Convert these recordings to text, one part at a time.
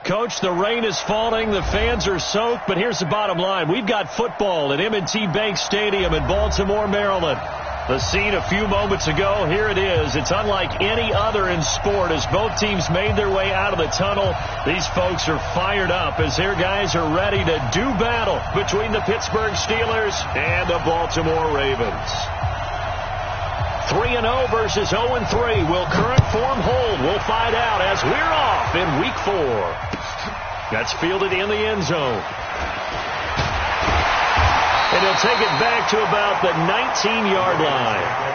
Coach, the rain is falling, the fans are soaked, but here's the bottom line. We've got football at M&T Bank Stadium in Baltimore, Maryland. The scene a few moments ago, here it is. It's unlike any other in sport as both teams made their way out of the tunnel. These folks are fired up as their guys are ready to do battle between the Pittsburgh Steelers and the Baltimore Ravens. 3-0 versus 0-3. Will current form hold? We'll find out as we're off in Week 4. That's fielded in the end zone. And he'll take it back to about the 19-yard line.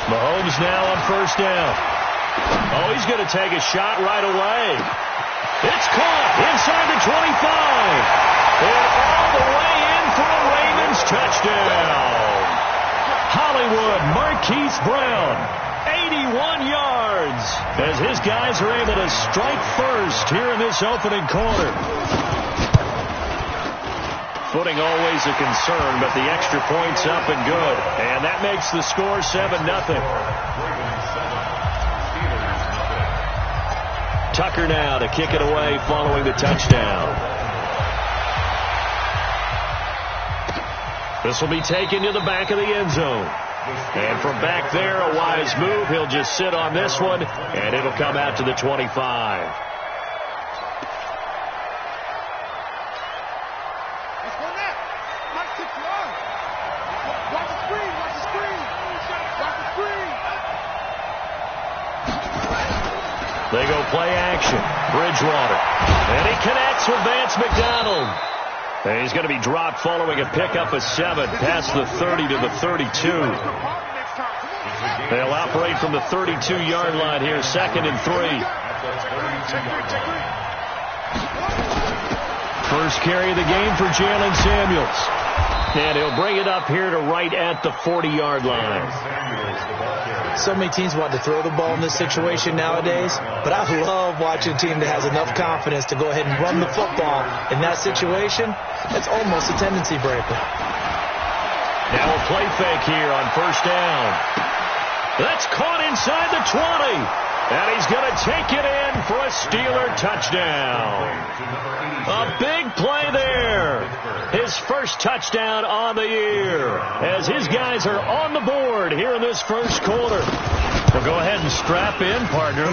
Mahomes now on first down. Oh, he's going to take a shot right away. It's caught inside the 25. And all the way in for a Ravens touchdown. Hollywood Marquise Brown, 81 yards, as his guys are able to strike first here in this opening quarter. Footing always a concern, but the extra point's up and good. And that makes the score 7-0. Tucker now to kick it away following the touchdown. This will be taken to the back of the end zone. And from back there, a wise move. He'll just sit on this one, and it'll come out to the 25. They go play action. Bridgewater. And he connects with Vance McDonald. And he's going to be dropped following a pickup of 7 past the 30 to the 32. They'll operate from the 32-yard line here, 2nd and 3. First carry of the game for Jalen Samuels. And he'll bring it up here to right at the 40-yard line. So many teams want to throw the ball in this situation nowadays, but I love watching a team that has enough confidence to go ahead and run the football in that situation. It's almost a tendency breaker. Now a play fake here on first down. That's caught inside the 20. And he's going to take it in for a Steeler touchdown. A big play there. His first touchdown on the year as his guys are on the board here in this first quarter. Well, go ahead and strap in, partner.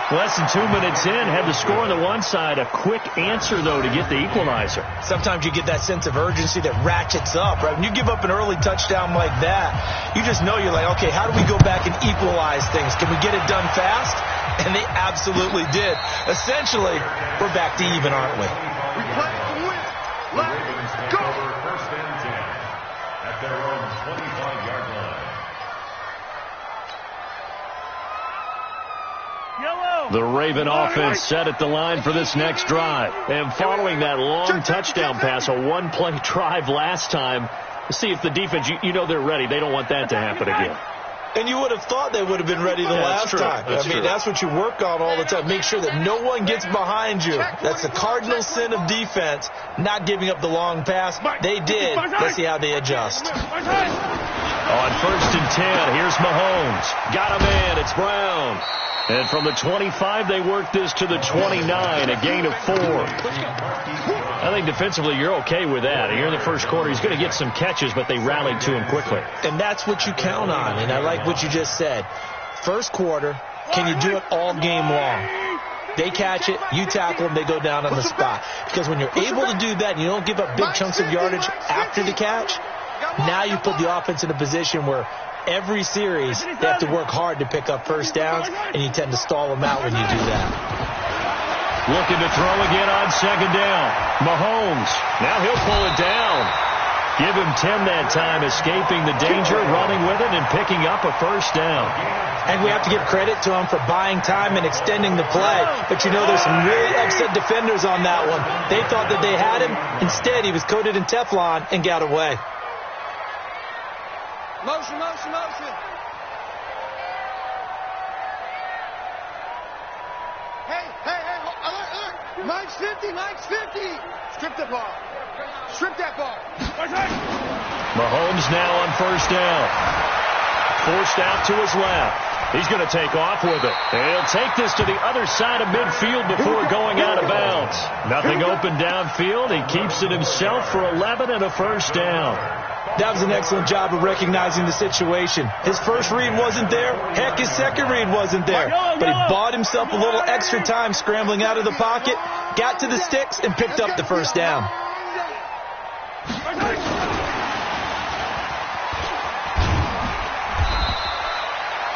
Less than 2 minutes in, had the score on the one side. A quick answer, though, to get the equalizer. Sometimes you get that sense of urgency that ratchets up, right? When you give up an early touchdown like that, you just know you're like, okay, how do we go back and equalize things? Can we get it done fast? And they absolutely did. Essentially, we're back to even, aren't we? We play to win. Let's go. First and 10 at their own 25-yard line. The Raven offense set at the line for this next drive. And following that long touchdown pass, a one-play drive last time, see if the defense, you know they're ready. They don't want that to happen again. And you would have thought they would have been ready the last time. That's what you work on all the time. Make sure that no one gets behind you. That's the cardinal sin of defense, not giving up the long pass. They did. Let's see how they adjust. On first and 10, here's Mahomes. Got a man. It's Brown. And from the 25, they work this to the 29, a gain of 4. I think defensively you're okay with that. Here in the first quarter, he's going to get some catches, but they rallied to him quickly. And that's what you count on, and I like what you just said. First quarter, can you do it all game long? They catch it, you tackle them, they go down on the spot. Because when you're able to do that and you don't give up big chunks of yardage after the catch, now you put the offense in a position where every series they have to work hard to pick up first downs, and you tend to stall them out when you do that. Looking to throw again on second down. Mahomes. Now he'll pull it down. Give him 10 that time, escaping the danger, running with it, and picking up a first down. And we have to give credit to him for buying time and extending the play. But, you know, there's some really upset defenders on that one. They thought that they had him. Instead, he was coated in Teflon and got away. Motion, motion, motion. Hey, alert. Mike's 50. Strip the ball. Strip that ball. Mahomes now on first down. Forced out to his left. He's going to take off with it. And he'll take this to the other side of midfield before going out of bounds. Nothing open downfield. He keeps it himself for 11 and a first down. That was an excellent job of recognizing the situation. His first read wasn't there. Heck, his second read wasn't there. But he bought himself a little extra time scrambling out of the pocket, got to the sticks, and picked up the first down.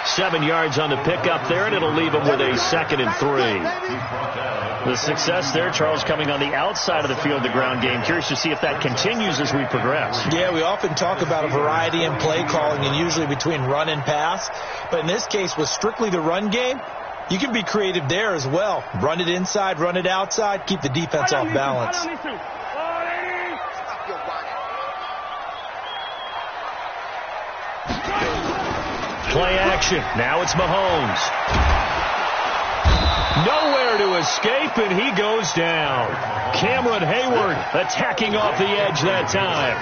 7 yards on the pickup there, and it'll leave him with a 2nd and 3. The success there, Charles, coming on the outside of the field, the ground game. Curious to see if that continues as we progress. Yeah, we often talk about a variety in play calling and usually between run and pass. But in this case, with strictly the run game, you can be creative there as well. Run it inside, run it outside, keep the defense off balance. Play action. Now it's Mahomes. Nowhere to escape, and he goes down. Cameron Hayward attacking off the edge that time.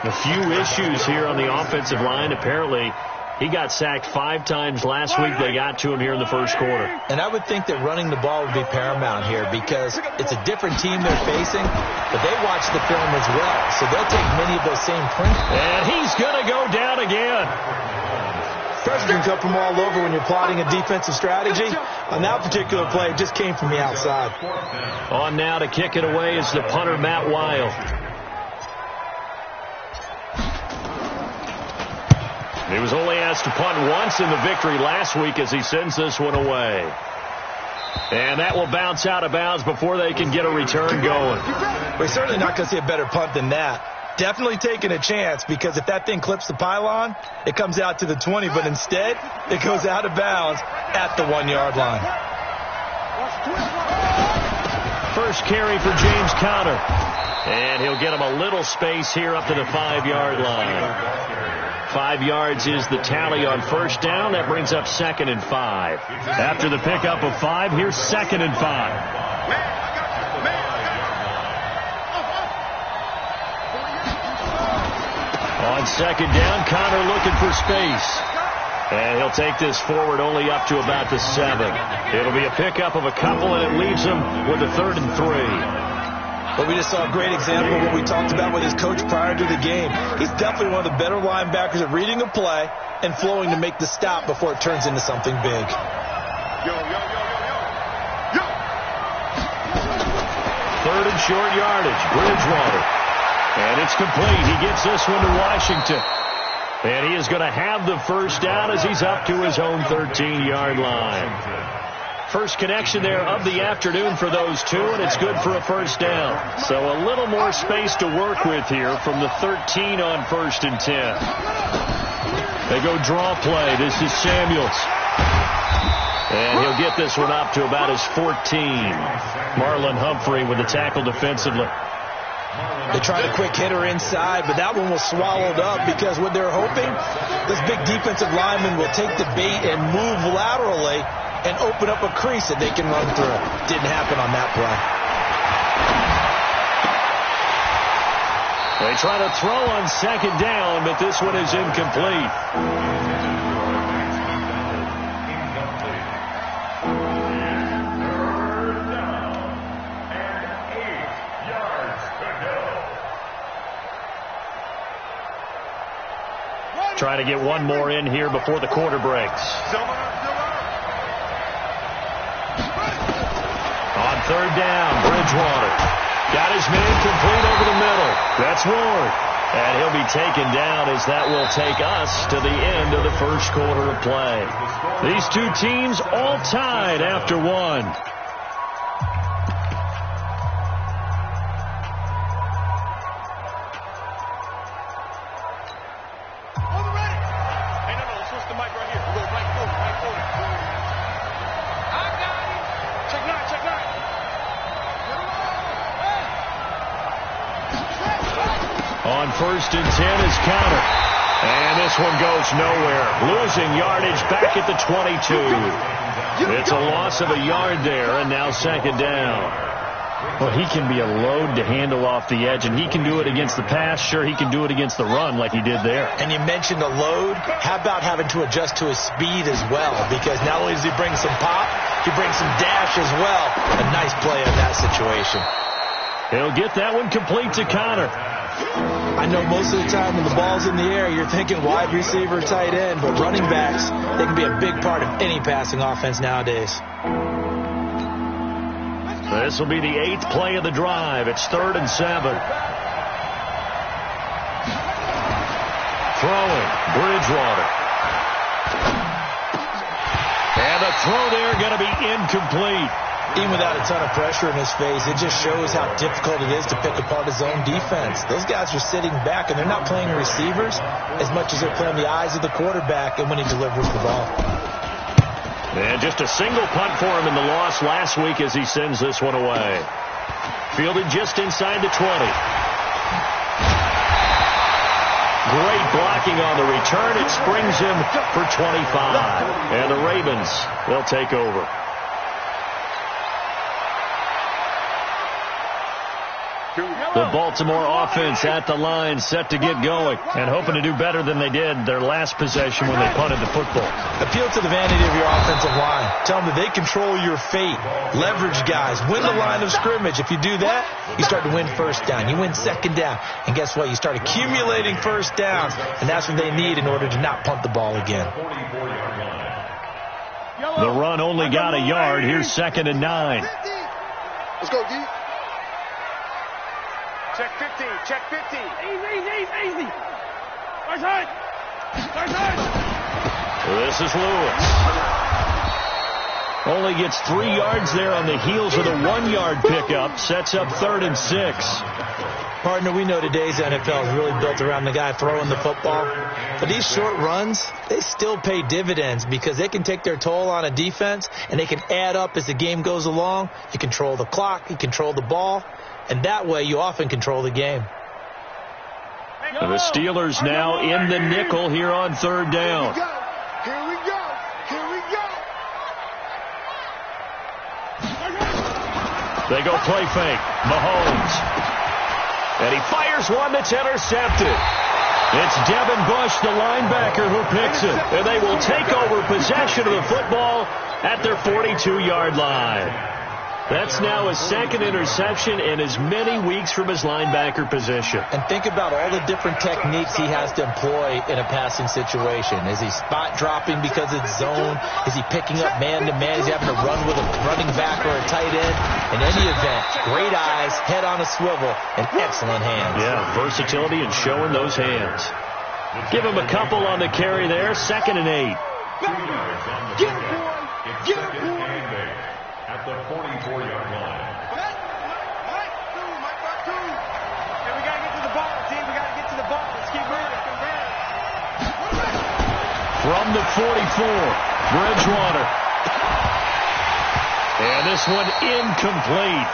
A few issues here on the offensive line. Apparently, he got sacked 5 times last week. They got to him here in the first quarter. And I would think that running the ball would be paramount here because it's a different team they're facing, but they watch the film as well. So they'll take many of those same principles. And he's going to go down again. Pressure can come from all over when you're plotting a defensive strategy. On that particular play, it just came from the outside. On now to kick it away is the punter, Matt Wild. He was only asked to punt once in the victory last week as he sends this one away. And that will bounce out of bounds before they can get a return going. We're certainly not going to see a better punt than that. Definitely taking a chance because if that thing clips the pylon, it comes out to the 20, but instead it goes out of bounds at the 1-yard line. First carry for James Conner. And he'll get him a little space here up to the 5-yard line. 5 yards is the tally on first down. That brings up 2nd and 5. After the pickup of 5, here's 2nd and 5. On 2nd down, Conner looking for space. And he'll take this forward only up to about the 7. It'll be a pickup of a couple, and it leaves him with a 3rd and 3. Well, we just saw a great example of what we talked about with his coach prior to the game. He's definitely one of the better linebackers at reading a play and flowing to make the stop before it turns into something big. Third and short yardage, Bridgewater. And it's complete. He gets this one to Washington. And he is going to have the first down as he's up to his own 13-yard line. First connection there of the afternoon for those two, and it's good for a first down. So a little more space to work with here from the 13 on 1st and 10. They go draw play. This is Samuels. And he'll get this one up to about his 14. Marlon Humphrey with the tackle defensively. They tried a quick hitter inside, but that one was swallowed up because what they're hoping, this big defensive lineman will take the bait and move laterally and open up a crease that they can run through. Didn't happen on that play. They try to throw on 2nd down, but this one is incomplete. Trying to get one more in here before the quarter breaks. On 3rd down, Bridgewater. Got his man complete over the middle. That's Ward. And he'll be taken down as that will take us to the end of the first quarter of play. These two teams all tied after one. first and 10 is counter. And this one goes nowhere. Losing yardage back at the 22. It's a loss of a yard there, and now second down. Well, he can be a load to handle off the edge, and he can do it against the pass. Sure, he can do it against the run like he did there. And you mentioned a load. How about having to adjust to his speed as well? Because not only does he bring some pop, he brings some dash as well. A nice play in that situation. He'll get that one complete to Connor. I know most of the time when the ball's in the air, you're thinking wide receiver, tight end, but running backs, they can be a big part of any passing offense nowadays. This will be the 8th play of the drive. It's 3rd and 7. Throwing, Bridgewater. And the throw there going to be incomplete. Even without a ton of pressure in his face, it just shows how difficult it is to pick apart his own defense. Those guys are sitting back, and they're not playing receivers as much as they're playing the eyes of the quarterback and when he delivers the ball. And just a single punt for him in the loss last week as he sends this one away. Fielded just inside the 20. Great blocking on the return. It springs him for 25. And the Ravens, they'll take over. The Baltimore offense at the line, set to get going, and hoping to do better than they did their last possession when they punted the football. Appeal to the vanity of your offensive line. Tell them that they control your fate. Leverage guys. Win the line of scrimmage. If you do that, you start to win first down. You win second down. And guess what? You start accumulating first downs, and that's what they need in order to not punt the ball again. The run only got a yard. Here's 2nd and 9. Let's go, D. Check 15. Check 15. Easy. Right side. This is Lewis. Only gets 3 yards there on the heels of the 1-yard pickup. Sets up 3rd and 6. Partner, we know today's NFL is really built around the guy throwing the football. But these short runs, they still pay dividends because they can take their toll on a defense, and they can add up as the game goes along. You control the clock. You control the ball. And that way, you often control the game. And the Steelers now in the nickel here on 3rd down. Here we go. They go play fake. Mahomes. And he fires one that's intercepted. It's Devin Bush, the linebacker, who picks it. And they will take over possession of the football at their 42-yard line. That's now his 2nd interception in as many weeks from his linebacker position. And think about all the different techniques he has to employ in a passing situation. Is he spot dropping because it's zone? Is he picking up man-to-man? Is he having to run with a running back or a tight end? In any event, great eyes, head on a swivel, and excellent hands. Yeah, versatility and showing those hands. Give him a couple on the carry there. 2nd and 8. Get it, boy. At the 44-yard line. We got to get to the ball, team. We got to get to the ball. Let's keep moving. From the 44, Bridgewater. And this one incomplete.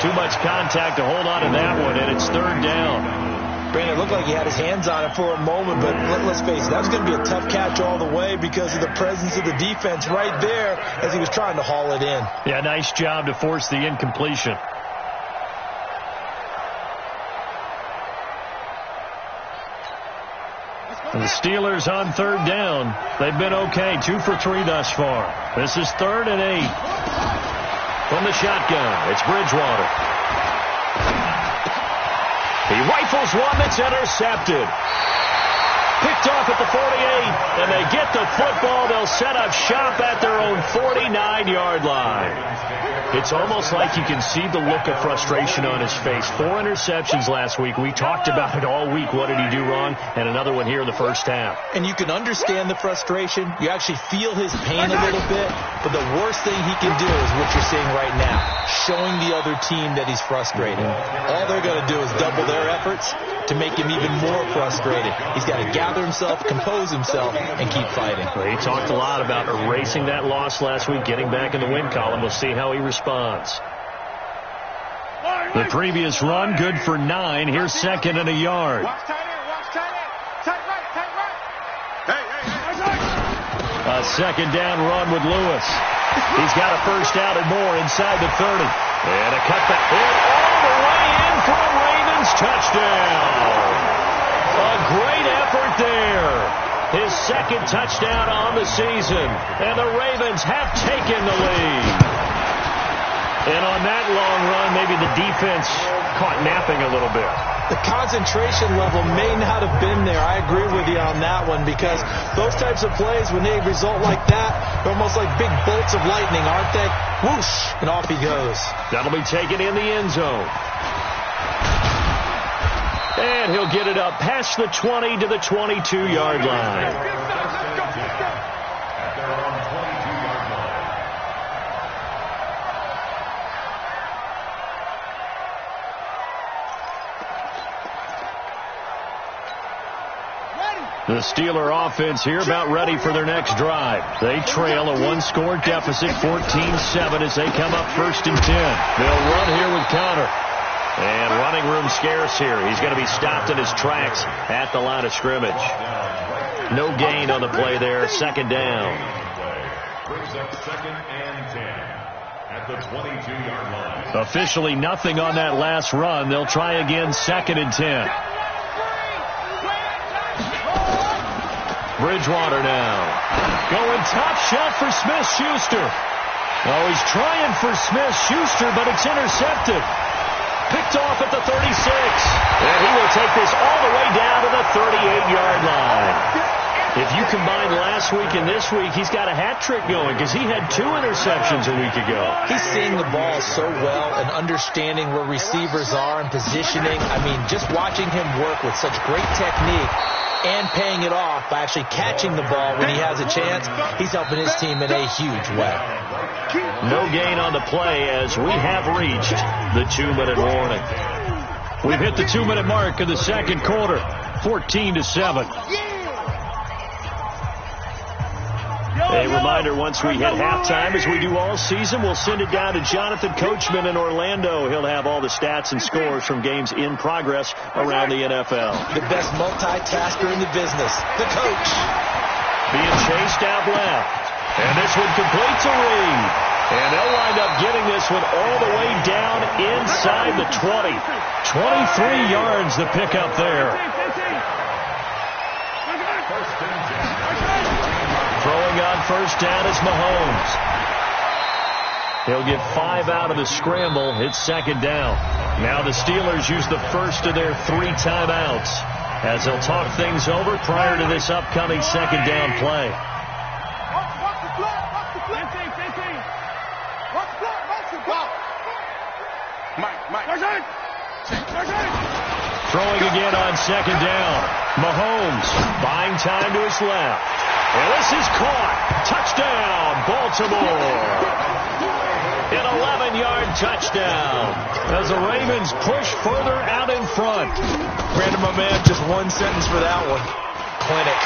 Too much contact to hold on to that one, and it's 3rd down. Brandon, it looked like he had his hands on it for a moment, but let's face it, that was going to be a tough catch all the way because of the presence of the defense right there as he was trying to haul it in. Yeah, nice job to force the incompletion. And the Steelers on 3rd down. They've been okay, 2 for 3 thus far. This is 3rd and 8. From the shotgun, it's Bridgewater. He rifles one that's intercepted. Picked off at the 48, and they get the football. They'll set up shop at their own 49-yard line. It's almost like you can see the look of frustration on his face. 4 interceptions last week. We talked about it all week. What did he do wrong? And another one here in the first half. And you can understand the frustration. You actually feel his pain a little bit. But the worst thing he can do is what you're seeing right now, showing the other team that he's frustrated. All they're going to do is double their efforts to make him even more frustrated. He's got to gather himself, compose himself, and keep fighting. Well, he talked a lot about erasing that loss last week, getting back in the win column. We'll see how he responds. The previous run, good for 9. Here's second and a yard. Watch tight end. Watch tight end. Tight right. Tight right. Hey. A second down run with Lewis. He's got a first down and more inside the 30. And a cutback. And all the way in for a Ravens touchdown. A great effort there. His second touchdown on the season. And the Ravens have taken the lead. And on that long run, maybe the defense caught napping a little bit. The concentration level may not have been there. I agree with you on that one, because those types of plays, when they result like that, they're almost like big bolts of lightning, aren't they? Whoosh, and off he goes. That'll be taken in the end zone. And he'll get it up past the 20 to the 22-yard line. The Steeler offense here about ready for their next drive. They trail a one-score deficit, 14-7, as they come up 1st and 10. They'll run here with Connor. And running room scarce here. He's going to be stopped in his tracks at the line of scrimmage. No gain on the play there. Second down. Brings up 2nd and 10 at the 22-yard line. Officially nothing on that last run. They'll try again 2nd and 10. Bridgewater now. Going top shot for Smith-Schuster. Oh, he's trying for Smith-Schuster, but it's intercepted. Picked off at the 36. And he will take this all the way down to the 38-yard line. If you combine last week and this week, he's got a hat trick going, because he had 2 interceptions a week ago. He's seeing the ball so well and understanding where receivers are and positioning. I mean, just watching him work with such great technique and paying it off by actually catching the ball when he has a chance, he's helping his team in a huge way. No gain on the play as we have reached the 2-minute warning. We've hit the 2-minute mark of the second quarter, 14-7. A reminder, once we hit halftime, as we do all season, we'll send it down to Jonathan Coachman in Orlando. He'll have all the stats and scores from games in progress around the NFL. The best multitasker in the business, the coach. Being chased out left. And this one completes a read. And they'll wind up getting this one all the way down inside the 20. 23 yards the pickup there. Throwing on first down is Mahomes. He'll get 5 out of the scramble. It's second down. Now the Steelers use the first of their 3 timeouts as they'll talk things over prior to this upcoming second down play. Throwing again on second down. Mahomes buying time to his left. And this is caught. Touchdown, Baltimore. An 11-yard touchdown as the Ravens push further out in front. Brandon, my man, just one sentence for that one. Clinic.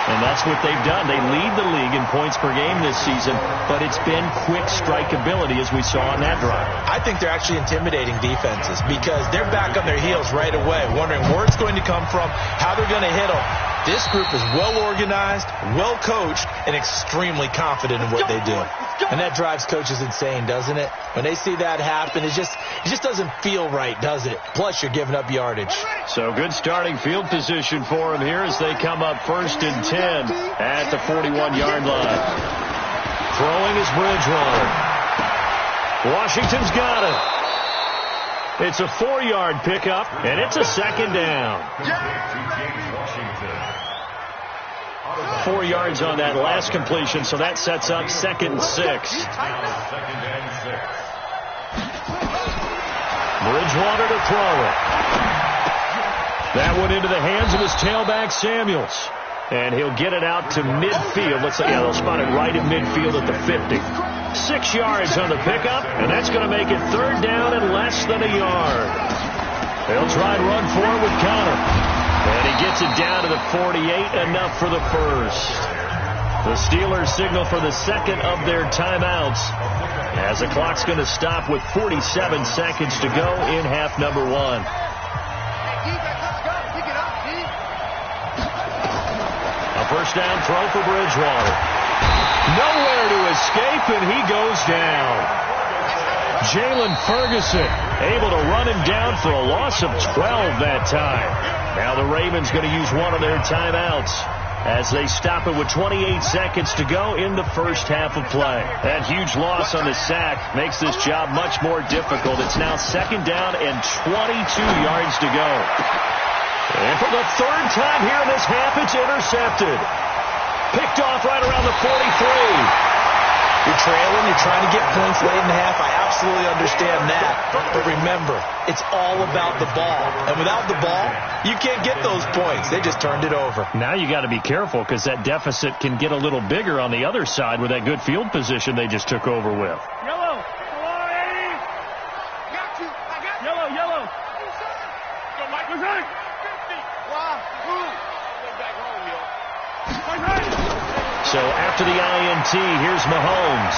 And that's what they've done. They lead the league in points per game this season, but it's been quick strikeability as we saw on that drive. I think they're actually intimidating defenses because they're back on their heels right away, wondering where it's going to come from, how they're going to hit them. This group is well organized, well coached, and extremely confident in what they do. And that drives coaches insane, doesn't it? When they see that happen, it just doesn't feel right, does it? Plus, you're giving up yardage. So good starting field position for them here as they come up 1st and 10 at the 41-yard line. Throwing is Bridgewater. Washington's got it. It's a 4-yard pickup, and it's a second down. 4 yards on that last completion, so that sets up 2nd and 6. Bridgewater to throw it. That went into the hands of his tailback, Samuels. And he'll get it out to midfield. They'll spot it right at midfield at the 50. 6 yards on the pickup, and that's going to make it 3rd down and less than a yard. They'll try and run for it with Connor. And he gets it down to the 48, enough for the first. The Steelers signal for the second of their timeouts as the clock's going to stop with 47 seconds to go in half number 1. A first down throw for Bridgewater. Nowhere to escape, and he goes down. Jalen Ferguson able to run him down for a loss of 12 that time. Now the Ravens going to use one of their timeouts as they stop it with 28 seconds to go in the first half of play. That huge loss on the sack makes this job much more difficult. It's now second down and 22 yards to go. And for the third time here in this half, it's intercepted. Picked off right around the 43. You're trailing, you're trying to get points late in the half. I absolutely understand that. But remember, it's all about the ball. And without the ball, you can't get those points. They just turned it over. Now you got to be careful because that deficit can get a little bigger on the other side with that good field position they just took over with. Yellow. Come on, Eddie. Got you. I got you. Yellow, yellow. Go, Mike. What's right? 50. Wow. Move. Back home, yo. What's right? So after the INT, here's Mahomes.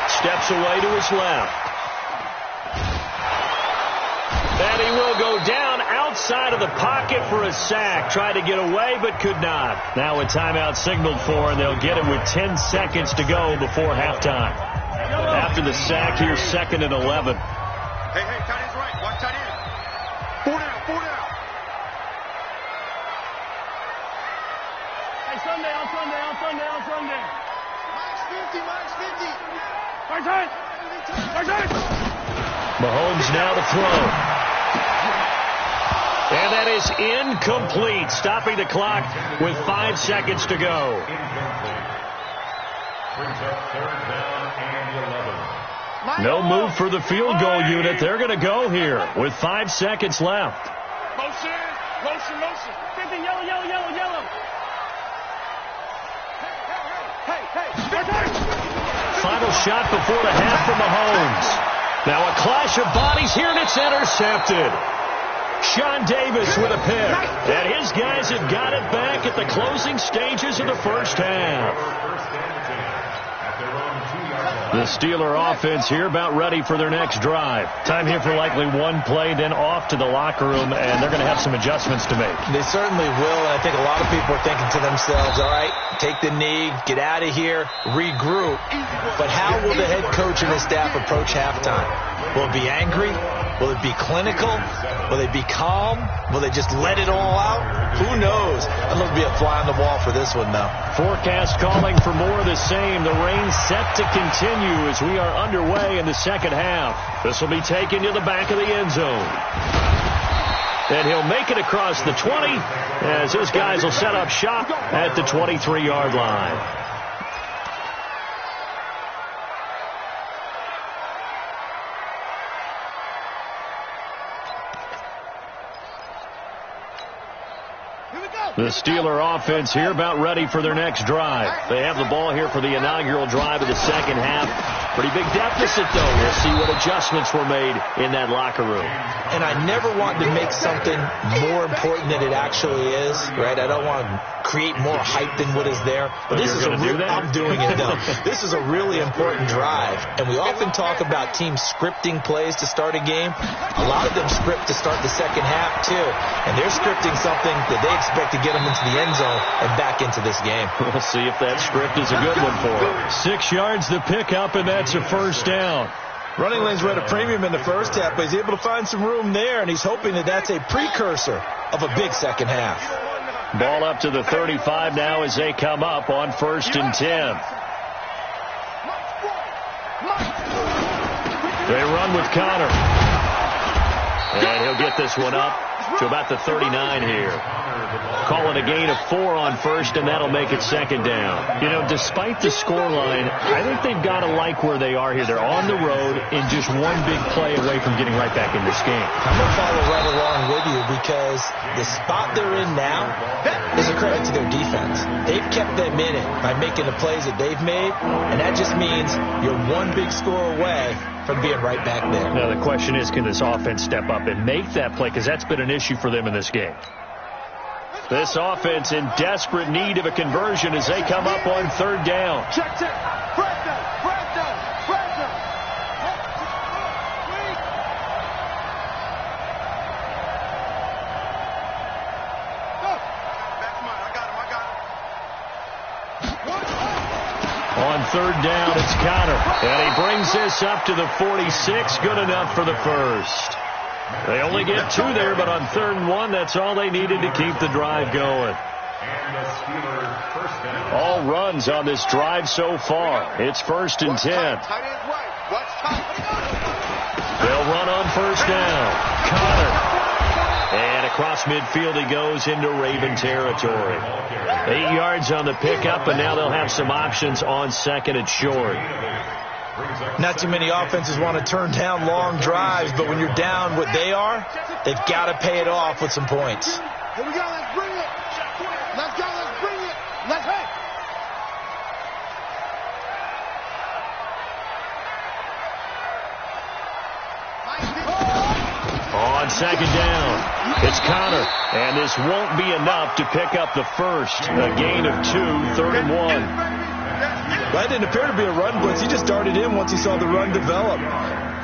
Steps away to his left. And he will go down outside of the pocket for a sack. Tried to get away, but could not. Now a timeout signaled for, and they'll get it with 10 seconds to go before halftime. After the sack, here's second and 11. Hey, tight end's right. Watch tight end. 4 down, 4 down. Sunday, on Sunday, on Sunday, on Sunday. Mike's 50, Mike's 50. Right side. Right side. Mahomes now to throw. And that is incomplete, stopping the clock with 5 seconds to go. Brings up third down and 11. No move for the field goal unit. They're going to go here with 5 seconds left. Motion, motion, motion. 50, yellow, yellow, yellow, yellow. Final shot before the half for Mahomes. Now a clash of bodies here, and it's intercepted. Sean Davis with a pick. And his guys have got it back at the closing stages of the first half. The Steeler offense here about ready for their next drive. Time here for likely one play, then off to the locker room, and they're going to have some adjustments to make. They certainly will, and I think a lot of people are thinking to themselves, all right, take the knee, get out of here, regroup. But how will the head coach and his staff approach halftime? Will it be angry? Will it be clinical? Will they be calm? Will they just let it all out? Who knows? I'd love to be a fly on the wall for this one, though. Forecast calling for more of the same. The rain set to continue as we are underway in the second half. This will be taken to the back of the end zone. And he'll make it across the 20 as his guys will set up shop at the 23-yard line. The Steeler offense here about ready for their next drive. They have the ball here for the inaugural drive of the second half. Pretty big deficit, though. We'll see what adjustments were made in that locker room. And I never want to make something more important than it actually is, right? I don't want to create more hype than what is there. But this is I'm doing it, though. This is a really important drive. And we often talk about teams scripting plays to start a game. A lot of them script to start the second half, too. And they're scripting something that they expect to get them into the end zone and back into this game. We'll see if that script is a good one for them. 6 yards to pick up, and that's a first down. Running lanes were at a premium in the first half, but he's able to find some room there, and he's hoping that that's a precursor of a big second half. Ball up to the 35 now as they come up on 1st and 10. They run with Connor. And he'll get this one up to about the 39 here. Calling a gain of 4 on first, and that'll make it second down. You know, despite the scoreline, I think they've got to like where they are here. They're on the road and just one big play away from getting right back in this game. I'm going to follow right along with you because the spot they're in now is a credit to their defense. They've kept them in it by making the plays that they've made, and that just means you're one big score away from being right back there. Now, the question is, can this offense step up and make that play? Because that's been an issue for them in this game. This offense in desperate need of a conversion as they come up on third down. Check. Pressure. On third down, it's Connor. And he brings this up to the 46. Good enough for the first. They only get 2 there, but on 3rd and 1, that's all they needed to keep the drive going. All runs on this drive so far. It's 1st and 10. They'll run on 1st down. Connor. And across midfield he goes into Raven territory. 8 yards on the pickup, and now they'll have some options on 2nd and short. Not too many offenses want to turn down long drives, but when you're down what they are, they've got to pay it off with some points. Here we go, let's bring it. Let's go, let's bring it. Let's hit. On 2nd down, it's Connor, and this won't be enough to pick up the first. A gain of 2, 3rd and 1. That didn't appear to be a run blitz. He just darted in once he saw the run develop.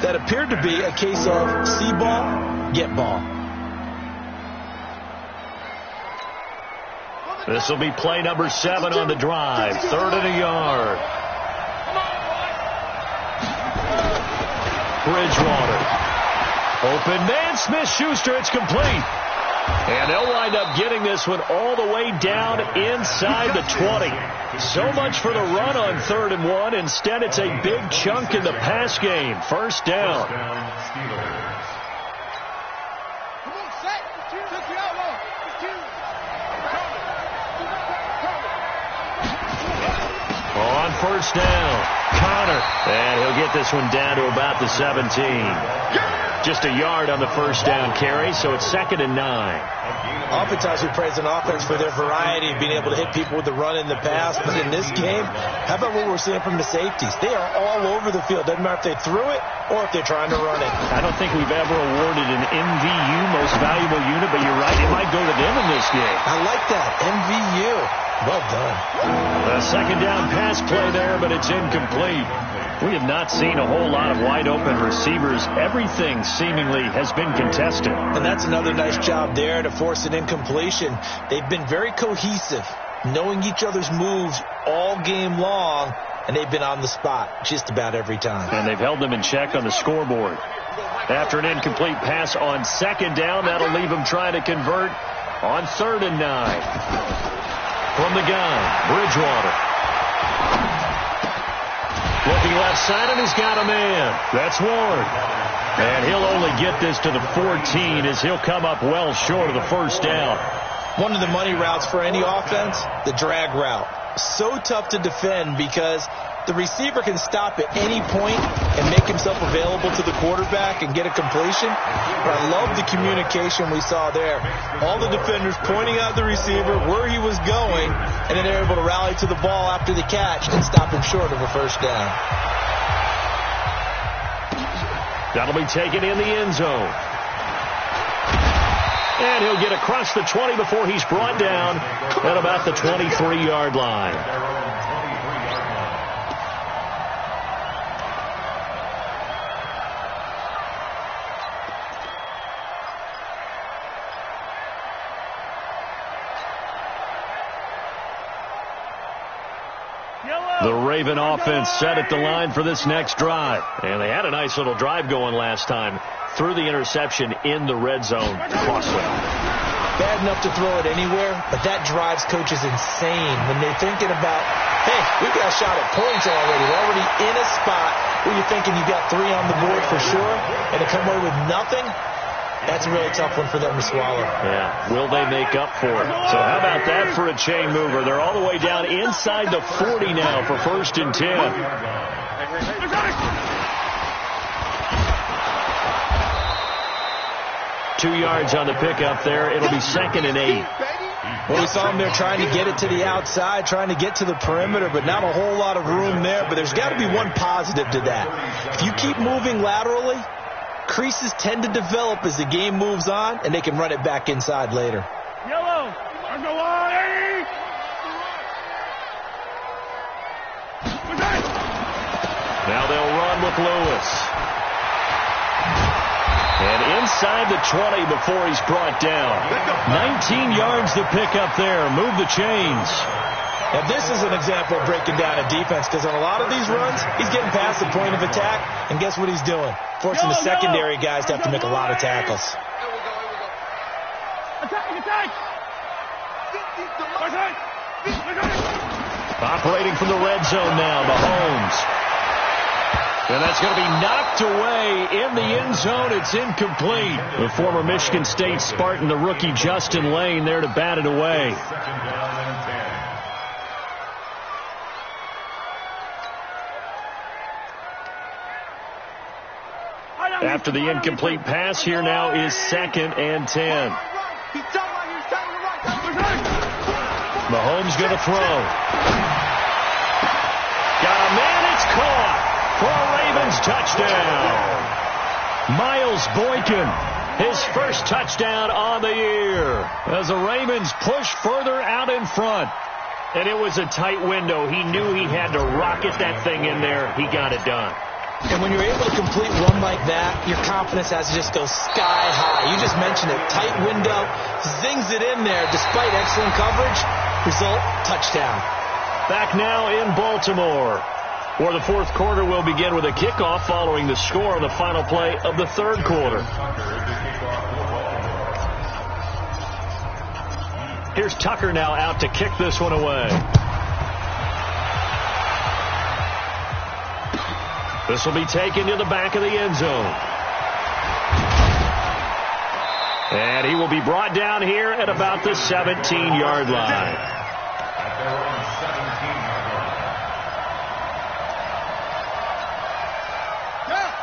That appeared to be a case of see ball, get ball. This will be play number 7 on the drive. 3rd and a yard. Bridgewater. Open man, Smith-Schuster, it's complete. And they'll wind up getting this one all the way down inside the 20. So much for the run on 3rd and 1. Instead, it's a big chunk in the pass game. 1st down. On 1st down, Connor. And he'll get this one down to about the 17. Just a yard on the 1st down carry, so it's 2nd and 9. Oftentimes we praise an offense for their variety of being able to hit people with the run in the pass, but in this game, how about what we're seeing from the safeties? They are all over the field. Doesn't matter if they threw it or if they're trying to run it. I don't think we've ever awarded an MVU, most valuable unit, but you're right, it might go to them in this game. I like that, MVU. Well done. A 2nd down pass play there, but it's incomplete. We have not seen a whole lot of wide-open receivers. Everything seemingly has been contested. And that's another nice job there to force an incompletion. They've been very cohesive, knowing each other's moves all game long, and they've been on the spot just about every time. And they've held them in check on the scoreboard. After an incomplete pass on 2nd down, that'll leave them trying to convert on 3rd and 9. From the gun, Bridgewater. Looking left side, and he's got a man. That's Ward. And he'll only get this to the 14 as he'll come up well short of the 1st down. One of the money routes for any offense, the drag route. So tough to defend because the receiver can stop at any point and make himself available to the quarterback and get a completion. But I love the communication we saw there. All the defenders pointing out the receiver where he was going, and then they're able to rally to the ball after the catch and stop him short of a 1st down. That'll be taken in the end zone. And he'll get across the 20 before he's brought down at about the 23-yard line. The Raven offense set at the line for this next drive. And they had a nice little drive going last time. Threw the interception in the red zone. Cost them. Bad enough to throw it anywhere, but that drives coaches insane when they're thinking about, hey, we've got a shot at points already. We're already in a spot where you're thinking you got 3 on the board for sure, and to come away with nothing, that's a really tough one for them to swallow. Yeah, will they make up for it? So how about that for a chain mover? They're all the way down inside the 40 now for 1st and 10. 2 yards on the pickup there. It'll be 2nd and 8. Well, we saw them there trying to get it to the outside, trying to get to the perimeter, but not a whole lot of room there. But there's got to be one positive to that. If you keep moving laterally, creases tend to develop as the game moves on, and they can run it back inside later. Yellow, Now they'll run with Lewis. And inside the 20 before he's brought down. 19 yards to pick up there. Move the chains. Now, this is an example of breaking down a defense, because on a lot of these runs, he's getting past the point of attack, and guess what he's doing? Forcing the secondary guys to have to make a lot of tackles. Operating from the red zone now, Mahomes. And that's going to be knocked away in the end zone. It's incomplete. The former Michigan State Spartan, the rookie Justin Lane, there to bat it away. After the incomplete pass, here now is 2nd and 10. Mahomes going to throw. Got a man, it's caught for a Ravens touchdown. Miles Boykin, his first touchdown on the year, as the Ravens push further out in front. And it was a tight window. He knew he had to rocket that thing in there. He got it done. And when you're able to complete one like that, your confidence has to just go sky high. You just mentioned it. Tight window, zings it in there despite excellent coverage. Result, touchdown. Back now in Baltimore, where the fourth quarter will begin with a kickoff following the score on the final play of the third quarter. Here's Tucker now out to kick this one away. This will be taken to the back of the end zone. And he will be brought down here at about the 17-yard line.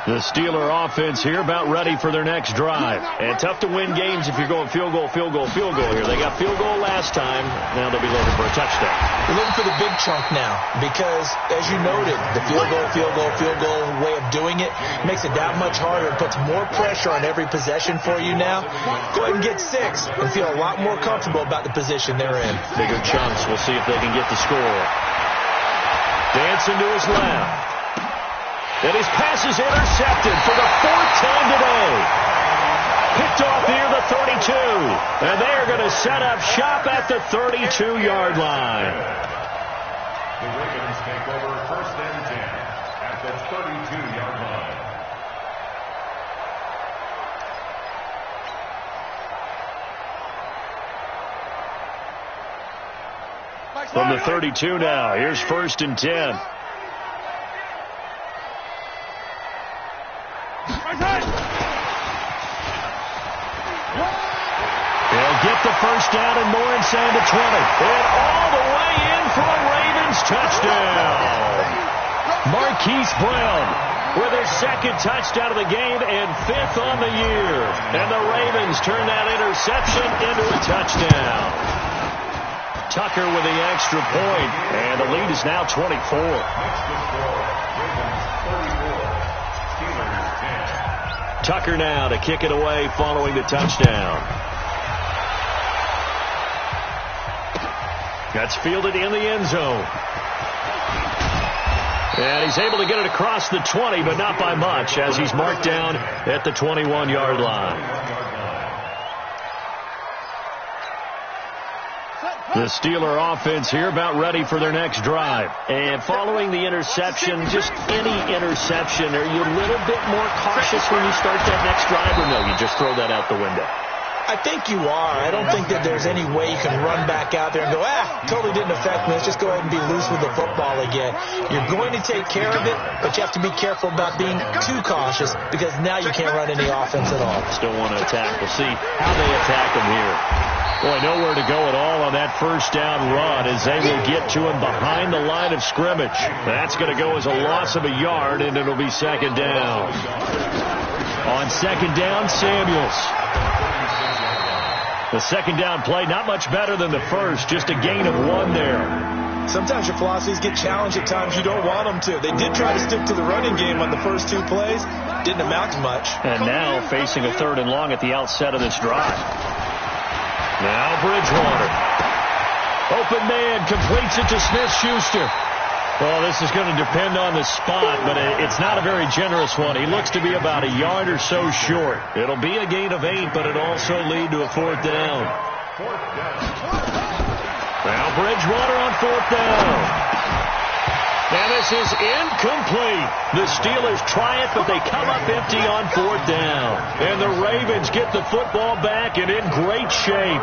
The Steeler offense here about ready for their next drive. And tough to win games if you're going field goal here. They got field goal last time. Now they'll be looking for a touchdown. They're looking for the big chunk now because, as you noted, the field goal way of doing it makes it that much harder. It puts more pressure on every possession for you now. Go ahead and get 6 and feel a lot more comfortable about the position they're in. Bigger chunks. We'll see if they can get the score. Dancing to his left. And his pass is intercepted for the 4th time today. Picked off near the 32. And they're going to set up shop at the 32-yard line. The Ravens take over 1st and 10 at the 32-yard line. From the 32 now, here's 1st and 10. They'll get the first down and more inside the 20. And all the way in for a Ravens touchdown. Marquise Brown with his 2nd touchdown of the game and 5th on the year. And the Ravens turn that interception into a touchdown. Tucker with the extra point, and the lead is now 24. Tucker now to kick it away following the touchdown. That's fielded in the end zone. And he's able to get it across the 20, but not by much, as he's marked down at the 21-yard line. The Steeler offense here about ready for their next drive. And following the interception, just any interception, are you a little bit more cautious when you start that next drive, or no, you just throw that out the window? I think you are. I don't think that there's any way you can run back out there and go, totally didn't affect me. Let's just go ahead and be loose with the football again. You're going to take care of it, but you have to be careful about being too cautious because now you can't run any offense at all. Still want to attack. We'll see how they attack them here. Boy, nowhere to go at all on that first down run as they will get to him behind the line of scrimmage. That's going to go as a loss of a yard, and it'll be 2nd down. On 2nd down, Samuels. The 2nd down play, not much better than the first, just a gain of 1 there. Sometimes your philosophies get challenged at times you don't want them to. They did try to stick to the running game on the first 2 plays. Didn't amount to much. And now facing a 3rd and long at the outset of this drive. Now Bridgewater. Open man completes it to Smith-Schuster. Well, this is going to depend on the spot, but it's not a very generous one. He looks to be about a yard or so short. It'll be a gain of 8, but it'll also lead to a 4th down. Now Bridgewater on 4th down. And this is incomplete. The Steelers try it, but they come up empty on 4th down. And the Ravens get the football back and in great shape.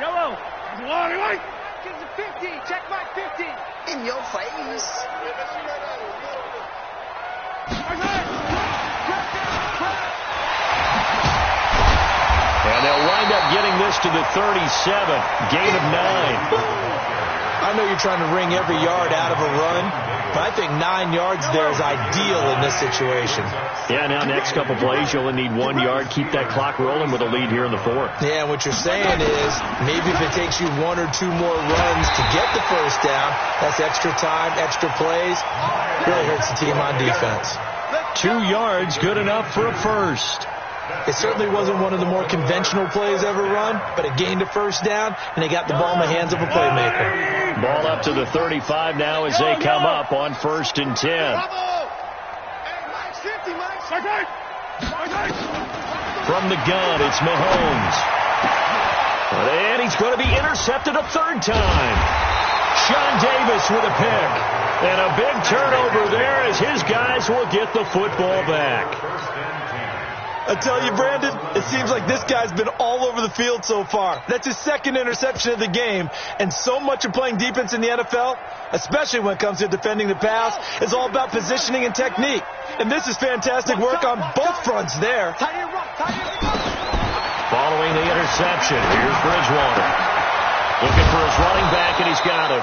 Yellow. White. Get the 50. Check my 50. In your face. And they'll wind up getting this to the 37. Gain of 9. I know you're trying to wring every yard out of a run, but I think 9 yards there is ideal in this situation. Yeah, now next couple plays, you'll only need 1 yard. Keep that clock rolling with a lead here in the 4th. Yeah, and what you're saying is maybe if it takes you 1 or 2 more runs to get the 1st down, that's extra time, extra plays. Really hurts the team on defense. 2 yards, good enough for a 1st. It certainly wasn't one of the more conventional plays ever run, but it gained a 1st down, and they got the ball in the hands of a playmaker. Ball up to the 35 now as they come up on 1st and 10. From the gun, it's Mahomes. And he's going to be intercepted a 3rd time. Sean Davis with a pick. And a big turnover there as his guys will get the football back. I tell you, Brandon, it seems like this guy's been all over the field so far. That's his 2nd interception of the game. And so much of playing defense in the NFL, especially when it comes to defending the pass, is all about positioning and technique. And this is fantastic work on both fronts there. Following the interception, here's Bridgewater. Looking for his running back, and he's got him.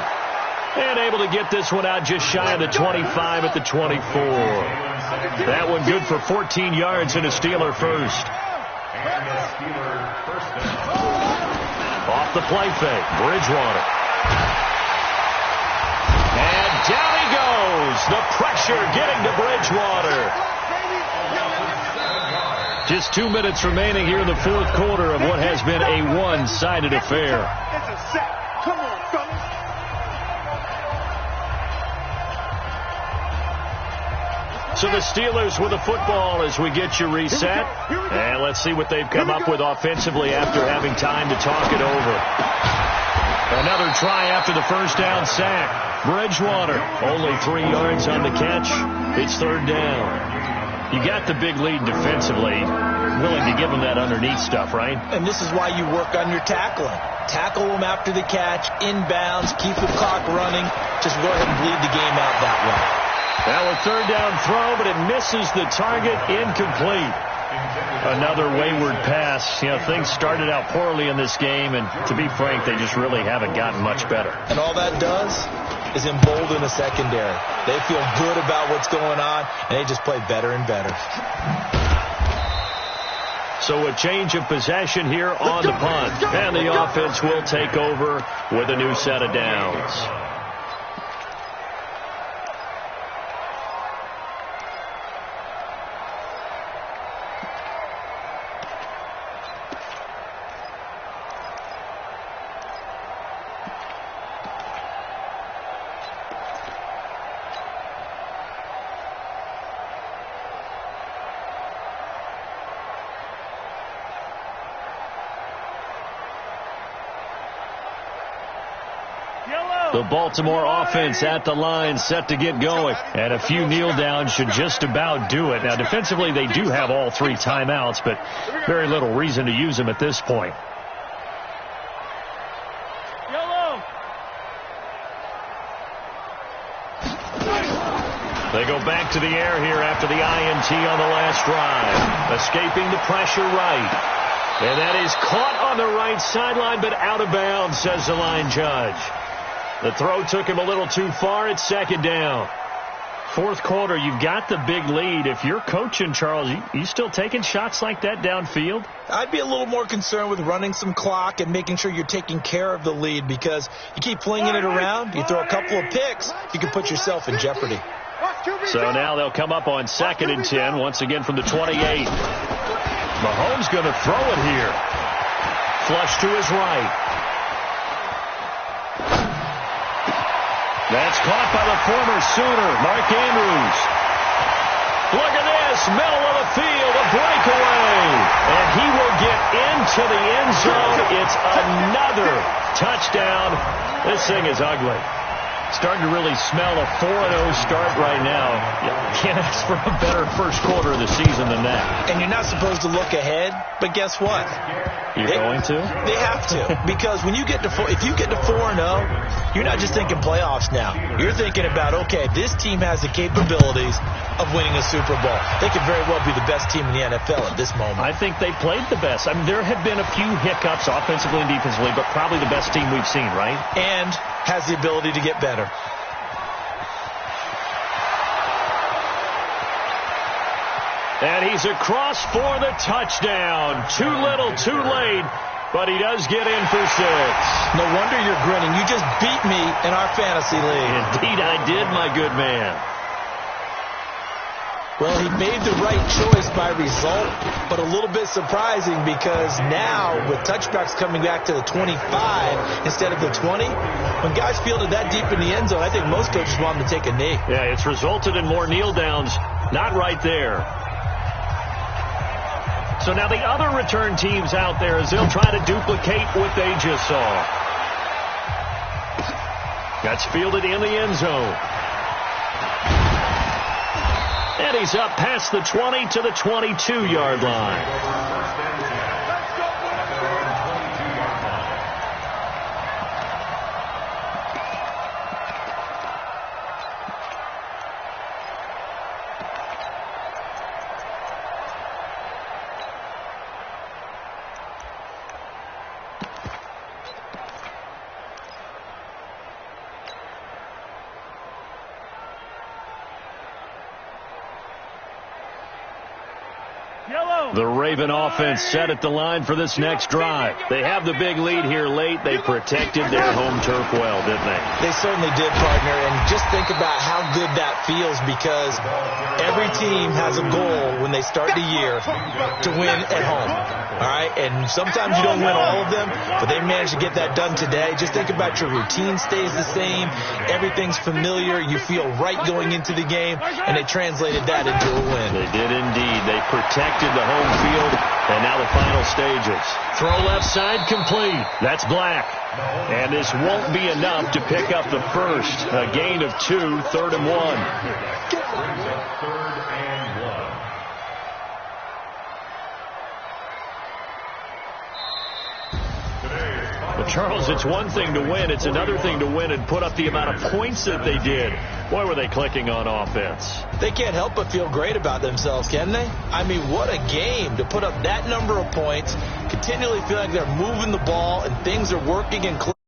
And able to get this one out just shy of the 25 at the 24. That one good for 14 yards and a Steeler 1st. Off the play fake, Bridgewater. And down he goes. The pressure getting to Bridgewater. Just 2 minutes remaining here in the 4th quarter of what has been a one-sided affair. It's a sack. Come on, fellas. So the Steelers with the football as we get you reset. And let's see what they've come up with offensively after having time to talk it over. Another try after the 1st down sack. Bridgewater, only 3 yards on the catch. It's 3rd down. You got the big lead defensively. Willing to give them that underneath stuff, right? And this is why you work on your tackling. Tackle them after the catch, inbounds, keep the clock running. Just go ahead and bleed the game out that way. Now a 3rd down throw, but it misses the target, incomplete. Another wayward pass. You know, things started out poorly in this game, and to be frank, they just really haven't gotten much better. And all that does is embolden the secondary. They feel good about what's going on, and they just play better and better. So a change of possession here on the punt, and the offense will take over with a new set of downs. The Baltimore offense at the line, set to get going. And a few kneel downs should just about do it. Now, defensively, they do have all 3 timeouts, but very little reason to use them at this point. Yellow. They go back to the air here after the INT on the last drive. Escaping the pressure right. And that is caught on the right sideline, but out of bounds, says the line judge. The throw took him a little too far. It's 2nd down. Fourth quarter, you've got the big lead. If you're coaching, Charles, you still taking shots like that downfield? I'd be a little more concerned with running some clock and making sure you're taking care of the lead, because you keep flinging it around, you throw a couple of picks, you can put yourself in jeopardy. So now they'll come up on 2nd and 10, once again from the 28. Mahomes going to throw it here. Flush to his right. That's caught by the former Sooner, Mark Andrews. Look at this, middle of the field, a breakaway. And he will get into the end zone. It's another touchdown. This thing is ugly. Starting to really smell a 4-0 start right now. You can't ask for a better first quarter of the season than that. And you're not supposed to look ahead, but guess what? You're going to? They have to. Because when you get to if you get to 4-0, you're not just thinking playoffs now. You're thinking about, okay, this team has the capabilities of winning a Super Bowl. They could very well be the best team in the NFL at this moment. I think they played the best. I mean, there have been a few hiccups offensively and defensively, but probably the best team we've seen, right? And has the ability to get better. And he's across for the touchdown. Too little, too late, but he does get in for 6. No wonder you're grinning. You just beat me in our fantasy league. Indeed I did, my good man. Well, he made the right choice by result, but a little bit surprising because now with touchbacks coming back to the 25 instead of the 20, when guys field it that deep in the end zone, I think most coaches want them to take a knee. Yeah, it's resulted in more kneel downs. Not right there. So now the other return teams out there as they'll try to duplicate what they just saw. That's fielded in the end zone. And he's up past the 20 to the 22-yard line. The Raven offense set at the line for this next drive. They have the big lead here late. They protected their home turf well, didn't they? They certainly did, partner. And just think about how good that feels, because every team has a goal when they start the year to win at home. All right? And sometimes you don't win all of them, but they managed to get that done today. Just think about your routine stays the same. Everything's familiar. You feel right going into the game, and they translated that into a win. They did indeed. They protected the home field, and now the final stages. Throw left side complete. That's Black. And this won't be enough to pick up the first. A gain of 2, 3rd and 1. But Charles, it's one thing to win. It's another thing to win and put up the amount of points that they did. Boy, were they clicking on offense. They can't help but feel great about themselves, can they? I mean, what a game to put up that number of points, continually feel like they're moving the ball and things are working and clicking.